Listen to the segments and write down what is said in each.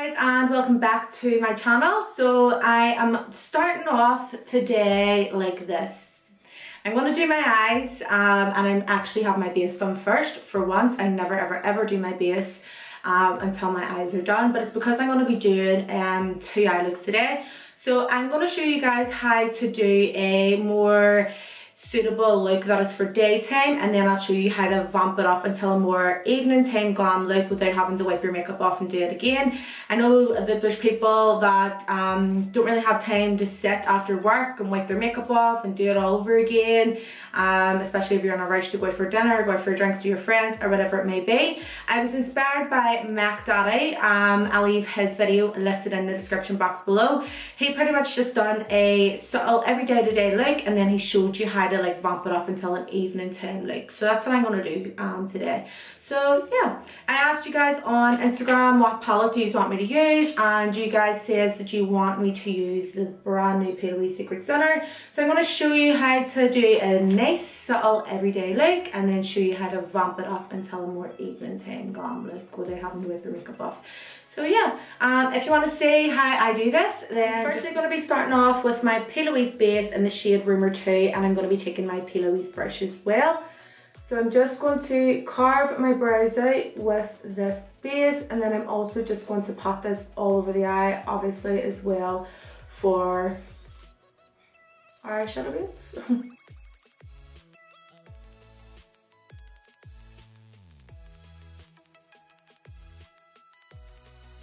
Guys, and welcome back to my channel. So I am starting off today like this. I'm going to do my eyes and I actually have my base done first. For once, I never ever do my base until my eyes are done, but it's because I'm going to be doing 2 eye looks today. So I'm going to show you guys how to do a more suitable look that is for daytime, and then I'll show you how to vamp it up until a more evening time glam look without having to wipe your makeup off and do it again. I know that there's people that don't really have time to sit after work and wipe their makeup off and do it all over again, especially if you're on a rush to go out for dinner or go out for drinks with your friends or whatever it may be. I was inspired by Mac Daddy. I'll leave his video listed in the description box below. He pretty much just done a subtle everyday to day look, and then he showed you how to like vamp it up until an evening time look. So that's what I'm going to do today. So yeah, I asked you guys on Instagram what palette do you want me to use, and you guys says that you want me to use the brand new Pale Secret Center. So I'm going to show you how to do a nice subtle everyday look, and then show you how to vamp it up until a more evening time glam look without having to wipe your makeup off. So yeah, if you want to see how I do this, then first I'm going to be starting off with my P. Louise base in the shade Rumor 2, and I'm going to be taking my P. Louise brush as well. So I'm just going to carve my brows out with this base, and then I'm also just going to pat this all over the eye, obviously, as well for our eyeshadow base.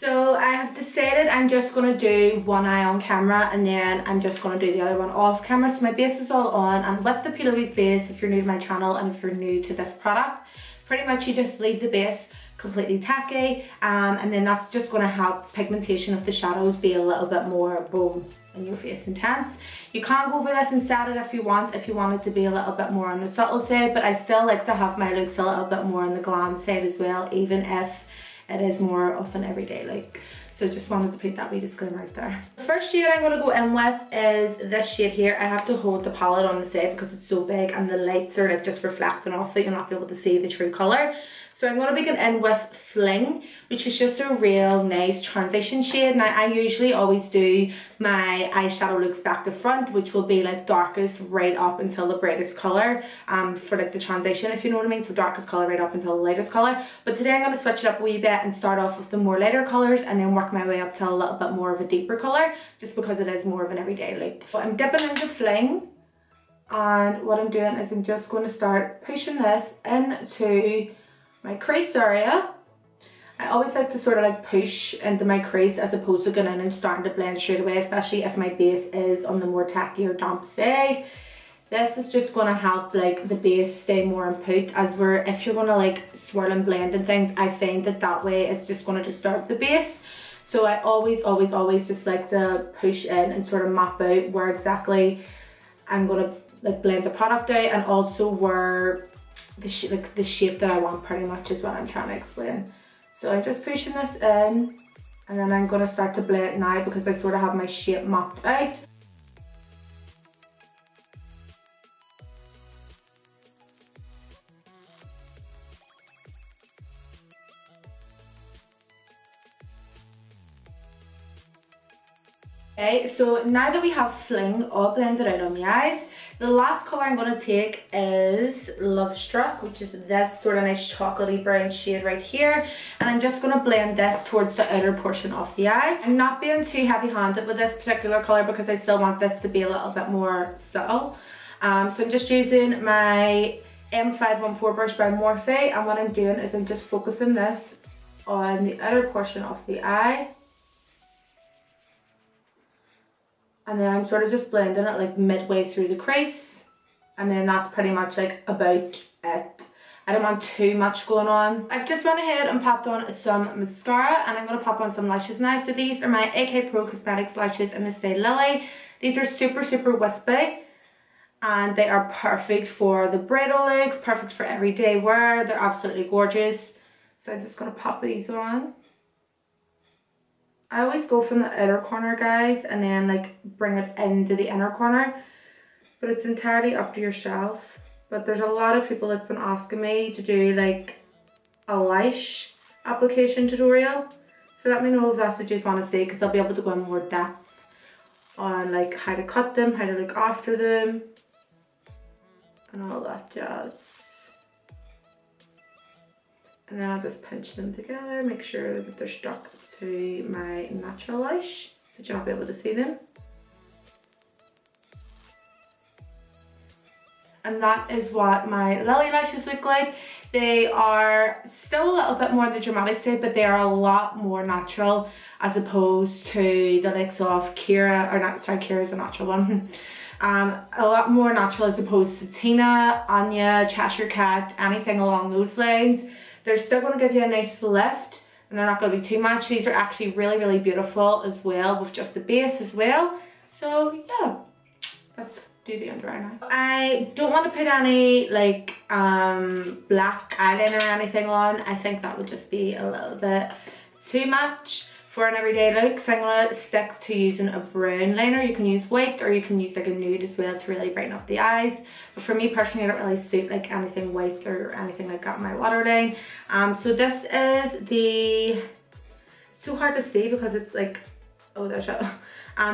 So I have decided I'm just going to do one eye on camera, and then I'm just going to do the other one off camera. So my base is all on, and with the P. Louise base, if you're new to my channel and if you're new to this product, pretty much you just leave the base completely tacky, and then that's just going to help pigmentation of the shadows be a little bit more boom in your face intense. You can go over this and set it if you want it to be a little bit more on the subtle side, but I still like to have my looks a little bit more on the glam side as well, even if it is more of an everyday look. So just wanted to put that wee disclaimer out there. The first shade I'm going to go in with is this shade here. I have to hold the palette on the side because it's so big and the lights are like just reflecting off it. You'll not be able to see the true colour. So I'm going to be going in with Fling, which is just a real nice transition shade. Now I usually always do my eyeshadow looks back to front, which will be like darkest right up until the brightest colour for like the transition, if you know what I mean. So darkest colour right up until the lightest colour. But today I'm going to switch it up a wee bit and start off with the more lighter colours and then work my way up to a little bit more of a deeper colour, just because it is more of an everyday look. But I'm dipping into Fling, and what I'm doing is I'm just going to start pushing this into my crease area. I always like to sort of like push into my crease as opposed to going in and starting to blend straight away, especially if my base is on the more tacky or damp side. This is just going to help like the base stay more in put, as if you're going to like swirl and blend and things, I find that way it's just going to disturb the base. So I always just like to push in and sort of map out where exactly I'm going to like blend the product out, and also where the shape that I want pretty much is what I'm trying to explain. So I'm just pushing this in, and then I'm going to start to blend it now because I sort of have my shape mapped out. Okay, so now that we have Fling all blended out on my eyes, the last colour I'm going to take is Love Struck, which is this sort of nice chocolatey brown shade right here. And I'm just going to blend this towards the outer portion of the eye. I'm not being too heavy handed with this particular colour because I still want this to be a little bit more subtle. So I'm just using my M514 brush by Morphe, and what I'm doing is I'm just focusing this on the outer portion of the eye. And then I'm sort of just blending it like midway through the crease. And then that's pretty much like about it. I don't want too much going on. I've just went ahead and popped on some mascara, and I'm going to pop on some lashes now. So these are my AK Pro Cosmetics lashes in the style Lily. These are super wispy, and they are perfect for the bridal looks, perfect for everyday wear. They're absolutely gorgeous. So I'm just going to pop these on. I always go from the outer corner, guys, and then like bring it into the inner corner, but it's entirely up to yourself. But there's a lot of people that's been asking me to do like a lash application tutorial, So let me know if that's what you want to see, because I'll be able to go in more depth on like how to cut them, how to look after them, and all that jazz. And then I'll just pinch them together, make sure that they're stuck to my natural lash, so you'll not be able to see them. And that is what my lily lashes look like. They are still a little bit more on the dramatic side, but they are a lot more natural as opposed to the likes of Kira, or not, sorry, Kira's a natural one. A lot more natural as opposed to Tina, Anya, Cheshire Cat, anything along those lines. They're still going to give you a nice lift, and they're not going to be too much. These are actually really, really beautiful as well, with just the base as well. So yeah, let's do the under eye now. I don't want to put any like black eyeliner or anything on. I think that would just be a little bit too much for an everyday look, so I'm going to stick to using a brown liner. You can use white, or you can use like a nude as well to really brighten up the eyes. But for me personally, I don't really suit like anything white or anything like that in my waterline. So this is the, so hard to see because it's like, oh there's it.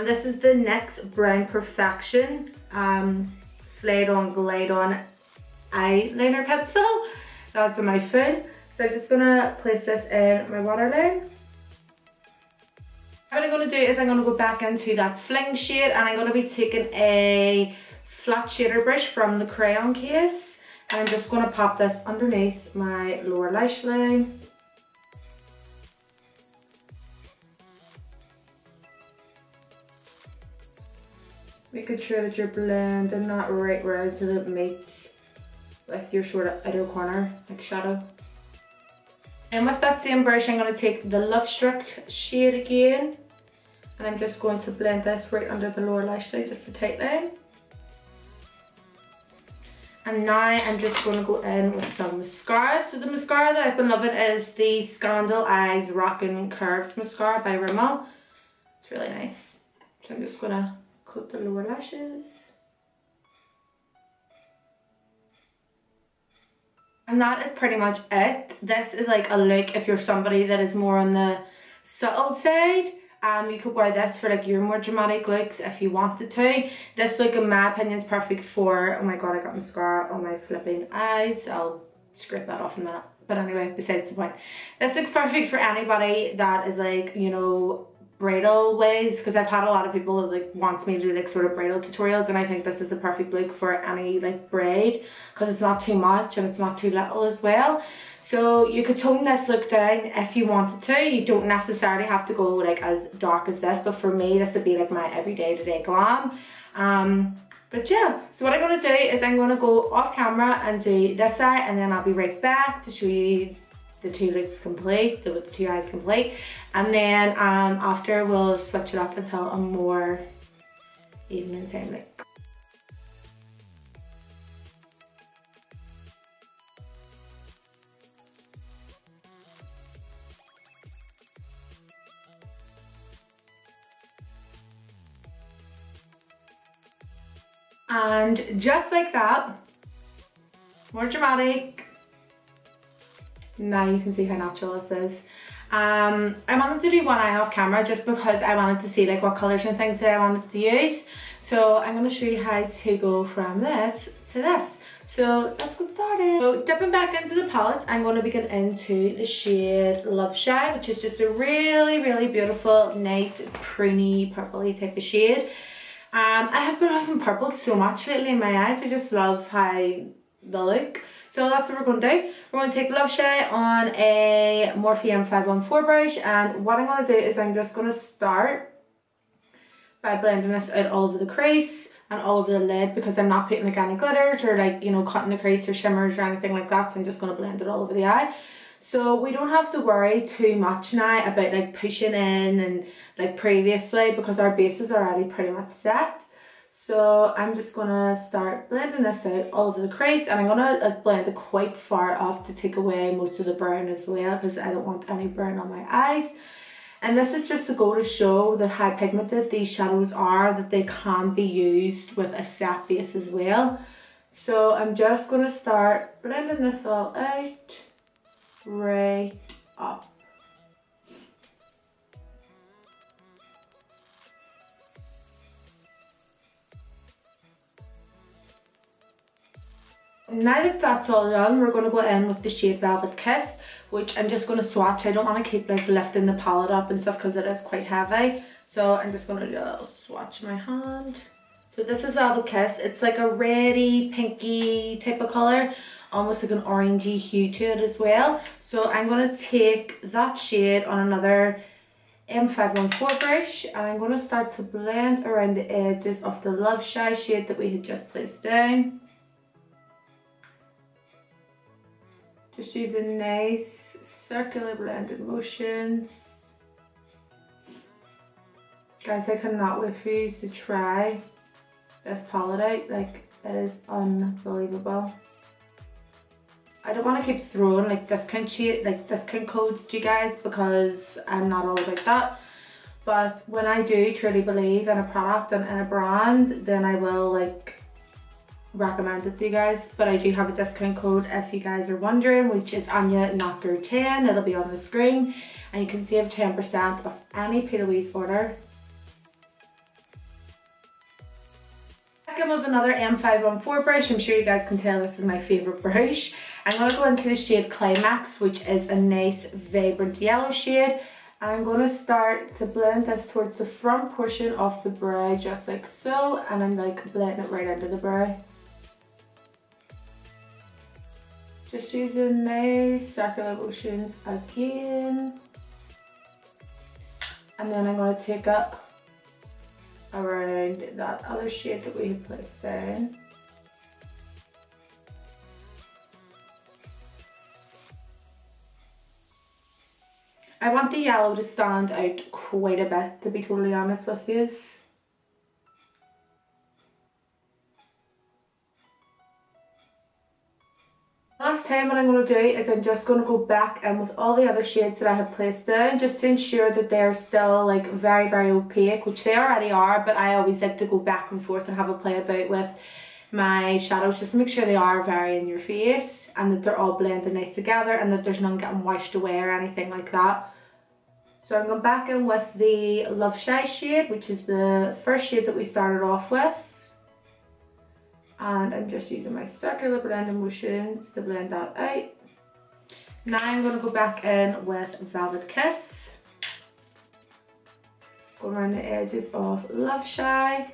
This is the NYX Brown Perfection Slide On Glide On eyeliner pencil. That's a mouthful. So I'm just gonna place this in my waterline. What I'm going to do is I'm going to go back into that Fling shade, and I'm going to be taking a flat shader brush from the crayon case, and I'm just going to pop this underneath my lower lash line. Making sure that you're blending that right round so that it meets with your sort of outer corner, like shadow. And with that same brush, I'm going to take the Love Struck shade again, and I'm just going to blend this right under the lower lash line, just a tight line. And now I'm just going to go in with some mascara. So the mascara that I've been loving is the Scandal Eyes Rockin' Curves mascara by Rimmel. It's really nice. So I'm just going to coat the lower lashes. And that is pretty much it. This is like a look if you're somebody that is more on the subtle side. You could wear this for like your more dramatic looks if you wanted to. This look in my opinion is perfect for, oh my god, I got mascara on my flipping eyes. I'll scrape that off in a minute. But anyway, besides the point. This looks perfect for anybody that is like, you know, bridal ways, because I've had a lot of people that like wants me to do like sort of bridal tutorials, and I think this is a perfect look for any like bride, because it's not too much and it's not too little as well. So you could tone this look down if you wanted to. You don't necessarily have to go like as dark as this, but for me this would be like my everyday to day glam. But yeah, so what I'm going to do is I'm going to go off camera and do this eye, and then I'll be right back to show you the two looks complete, the two eyes complete, and then after we'll switch it up until a more evening time look. And just like that, more dramatic. Now you can see how natural this is. I wanted to do one eye off camera just because I wanted to see like what colours and things that I wanted to use. So I'm going to show you how to go from this to this. So let's get started. So dipping back into the palette, I'm going to be getting into the shade Love Shy, which is just a really, really beautiful, nice, pruny, purpley type of shade. I have been loving purple so much lately in my eyes. I just love how they look. So that's what we're going to do. We're going to take Love Shy on a Morphe M514 brush, and what I'm going to do is I'm just going to start by blending this out all over the crease and all over the lid, because I'm not putting like any glitters or like, you know, cutting the crease or shimmers or anything like that. So I'm just going to blend it all over the eye. So we don't have to worry too much now about like pushing in and like previously, because our base is already pretty much set. So I'm just gonna start blending this out all over the crease, and I'm gonna like blend it quite far up to take away most of the brown as well, because I don't want any brown on my eyes. And this is just to go to show that how pigmented these shadows are, that they can be used with a set base as well. So I'm just gonna start blending this all out right up. Now that that's all done, we're going to go in with the shade Velvet Kiss, which I'm just going to swatch. I don't want to keep like lifting the palette up and stuff because it is quite heavy. So I'm just going to do a little swatch in my hand. So this is Velvet Kiss. It's like a reddy, pinky type of colour, almost like an orangey hue to it as well. So I'm going to take that shade on another M514 brush, and I'm going to start to blend around the edges of the Love Shy shade that we had just placed down. Just using nice circular blended motions. Guys, I cannot wait for you to try this palette out. Like, it is unbelievable. I don't want to keep throwing like discount codes to you guys because I'm not all about that. But when I do truly believe in a product and in a brand, then I will like recommend it to you guys. But I do have a discount code if you guys are wondering, which is Anya10. It'll be on the screen, and you can save 10% of any P. order. Second with another M514 brush. I'm sure you guys can tell this is my favourite brush. I'm going to go into the shade Climax, which is a nice vibrant yellow shade. I'm going to start to blend this towards the front portion of the brow, just like so, and I'm like blending it right under the brow. Just using nice circular motions again. And then I'm going to take up around that other shade that we had placed down. I want the yellow to stand out quite a bit, to be totally honest with you. Last time what I'm going to do is I'm just going to go back in with all the other shades that I have placed down, just to ensure that they're still like very, very opaque, which they already are, but I always like to go back and forth and have a play about with my shadows just to make sure they are very in your face and that they're all blended nice together and that there's none getting washed away or anything like that. So I'm going back in with the Love Shy shade, which is the first shade that we started off with. And I'm just using my circular blending motions to blend that out. Now I'm going to go back in with Velvet Kiss. Go around the edges of Love Shy.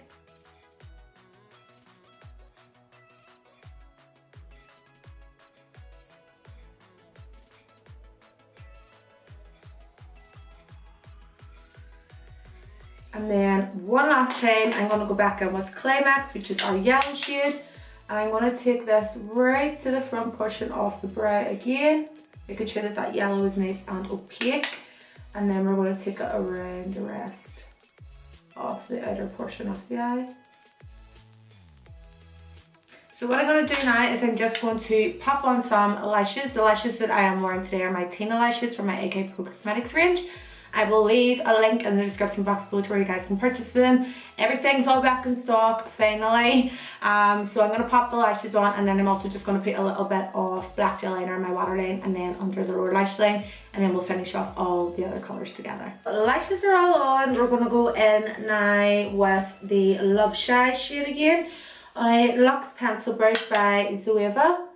And then one last time, I'm going to go back in with Climax, which is our yellow shade. And I'm going to take this right to the front portion of the brow again, making sure that that yellow is nice and opaque. And then we're going to take it around the rest of the outer portion of the eye. So what I'm going to do now is I'm just going to pop on some lashes. The lashes that I am wearing today are my Tina lashes from my AK Pro Cosmetics range. I will leave a link in the description box below to where you guys can purchase them. Everything's all back in stock finally. So I'm going to pop the lashes on, and then I'm also just going to put a little bit of black gel liner in my waterline and then under the lower lash line, and then we'll finish off all the other colours together. But the lashes are all on. We're going to go in now with the Love Shy shade again on a Luxe pencil brush by Zoeva.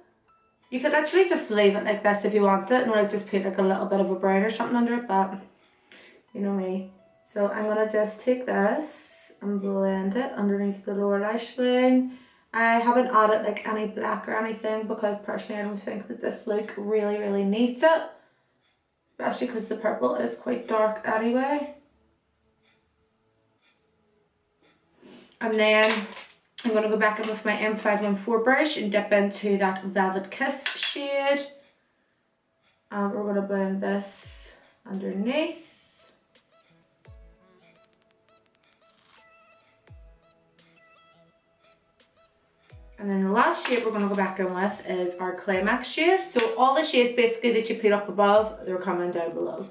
You could literally just leave it like this if you want it, and like just put like a little bit of a brown or something under it, but you know me. So I'm going to just take this and blend it underneath the lower lash line. I haven't added like any black or anything because personally I don't think that this look really needs it. Especially because the purple is quite dark anyway. And then I'm going to go back in with my M514 brush and dip into that Velvet Kiss shade. And we're going to blend this underneath. And then the last shade we're going to go back in with is our Climax shade. So all the shades basically that you put up above, they're coming down below.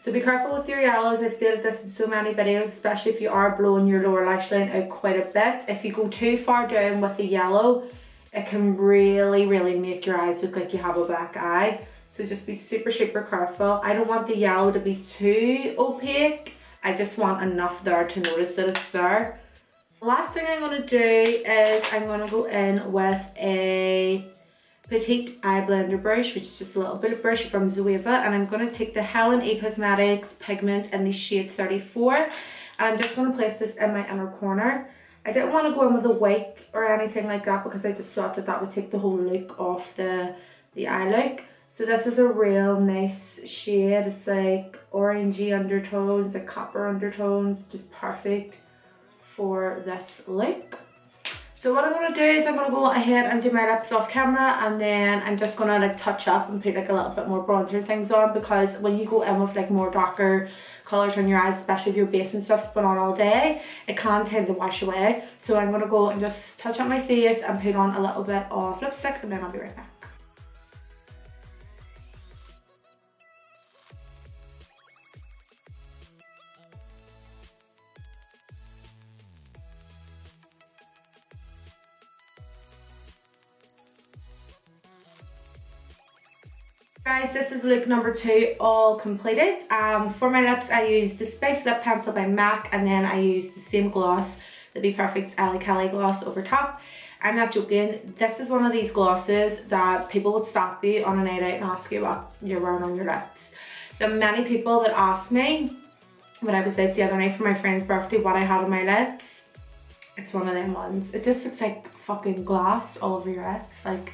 So be careful with your yellows. I've stated this in so many videos, especially if you are blowing your lower lash line out quite a bit. If you go too far down with the yellow, it can really make your eyes look like you have a black eye. So just be super careful. I don't want the yellow to be too opaque. I just want enough there to notice that it's there. The last thing I'm going to do is I'm going to go in with a Petite Eye Blender brush, which is just a little bit of brush from Zoeva, and I'm going to take the Helen E Cosmetics pigment in the shade 34, and I'm just going to place this in my inner corner. I didn't want to go in with a white or anything like that because I just thought that that would take the whole look off the eye look. So this is a real nice shade. It's like orangey undertones, like copper undertones, just perfect for this look. So what I'm going to do is I'm going to go ahead and do my lips off camera, and then I'm just going to like touch up and put like a little bit more bronzer things on, because when you go in with like more darker colours on your eyes, especially if your base and stuff's been on all day, it can tend to wash away. So I'm going to go and just touch up my face and put on a little bit of lipstick, and then I'll be right back. Guys, this is look number 2 all completed. For my lips I used the Spice Lip Pencil by MAC, and then I used the same gloss, the Be Perfect Ali Kelly gloss over top. I'm not joking, this is one of these glosses that people would stop you on a night out and ask you what you're wearing on your lips. The many people that asked me when I was out the other night for my friend's birthday what I had on my lips, it's one of them ones. It just looks like fucking glass all over your lips, like,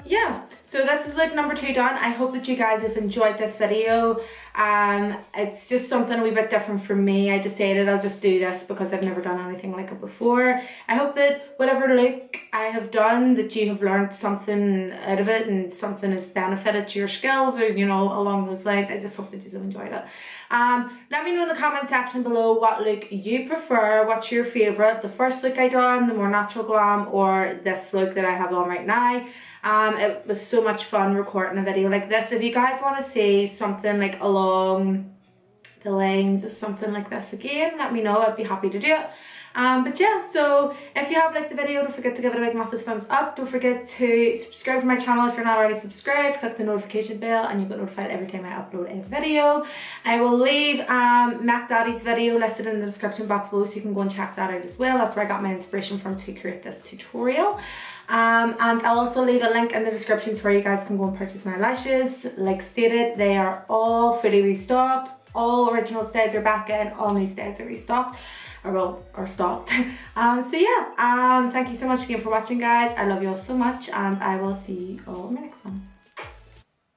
yeah, so this is look number 2 done. I hope that you guys have enjoyed this video. It's just something a wee bit different for me. I decided I'll just do this because I've never done anything like it before. I hope that whatever look I have done, that you have learned something out of it and something has benefited to your skills, or you know, along those lines. I just hope that you have enjoyed it. Let me know in the comment section below what look you prefer, what's your favourite, the first look I done, the more natural glam, or this look that I have on right now. It was so much fun recording a video like this. If you guys want to see something like along the lines of something like this again, let me know. I'd be happy to do it. But yeah, so if you have liked the video, don't forget to give it a big massive thumbs up. Don't forget to subscribe to my channel if you're not already subscribed. Click the notification bell and you get notified every time I upload a video. I will leave Mac Daddy's video listed in the description box below, so you can go and check that out as well. That's where I got my inspiration from to create this tutorial. And I'll also leave a link in the description to where you guys can go and purchase my lashes. Like stated, they are all fully restocked. All original styles are back in, all new styles are restocked, or well, are stocked. So yeah, thank you so much again for watching, guys. I love you all so much, and I will see you all in my next one.